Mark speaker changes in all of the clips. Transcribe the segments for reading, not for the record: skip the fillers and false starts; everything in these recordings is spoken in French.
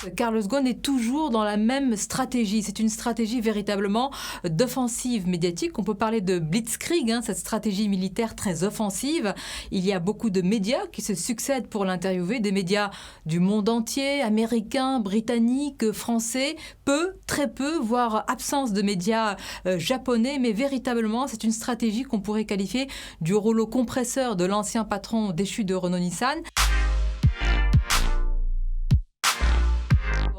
Speaker 1: Carlos Ghosn est toujours dans la même stratégie. C'est une stratégie véritablement d'offensive médiatique. On peut parler de blitzkrieg, cette stratégie militaire très offensive. Il y a beaucoup de médias qui se succèdent pour l'interviewer, des médias du monde entier, américains, britanniques, français, peu, très peu, voire absence de médias japonais, mais véritablement c'est une stratégie qu'on pourrait qualifier du rouleau compresseur de l'ancien patron déchu de Renault-Nissan.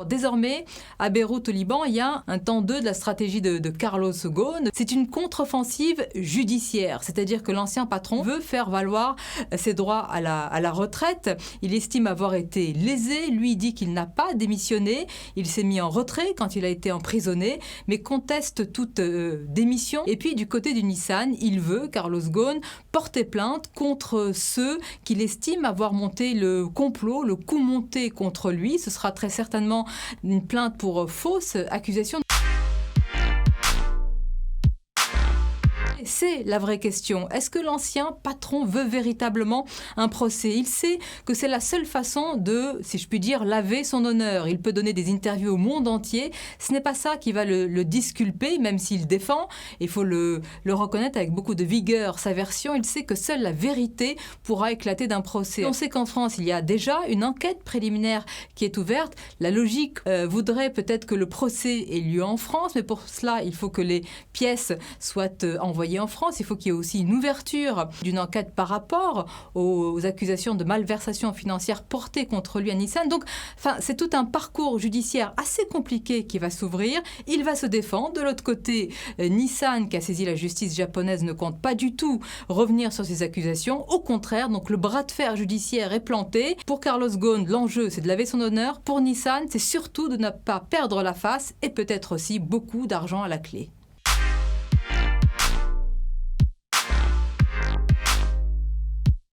Speaker 1: Désormais, à Beyrouth, au Liban, il y a un temps 2 de la stratégie de Carlos Ghosn. C'est une contre-offensive judiciaire, c'est-à-dire que l'ancien patron veut faire valoir ses droits à la retraite. Il estime avoir été lésé. Lui, il dit qu'il n'a pas démissionné. Il s'est mis en retrait quand il a été emprisonné, mais conteste toute démission. Et puis, du côté du Nissan, il veut, Carlos Ghosn, porter plainte contre ceux qu'il estime avoir monté le complot, le coup monté contre lui. Ce sera très certainement une plainte pour fausse accusation. C'est la vraie question. Est-ce que l'ancien patron veut véritablement un procès? Il sait que c'est la seule façon de, si je puis dire, laver son honneur. Il peut donner des interviews au monde entier. Ce n'est pas ça qui va le disculper, même s'il défend. Il faut le reconnaître avec beaucoup de vigueur. Sa version, il sait que seule la vérité pourra éclater d'un procès. On sait qu'en France, il y a déjà une enquête préliminaire qui est ouverte. La logique voudrait peut-être que le procès ait lieu en France, mais pour cela, il faut que les pièces soient envoyées en France. Il faut qu'il y ait aussi une ouverture d'une enquête par rapport aux accusations de malversation financière portées contre lui à Nissan. Donc, c'est tout un parcours judiciaire assez compliqué qui va s'ouvrir. Il va se défendre. De l'autre côté, Nissan, qui a saisi la justice japonaise, ne compte pas du tout revenir sur ces accusations. Au contraire, donc le bras de fer judiciaire est planté. Pour Carlos Ghosn, l'enjeu, c'est de laver son honneur. Pour Nissan, c'est surtout de ne pas perdre la face et peut-être aussi beaucoup d'argent à la clé.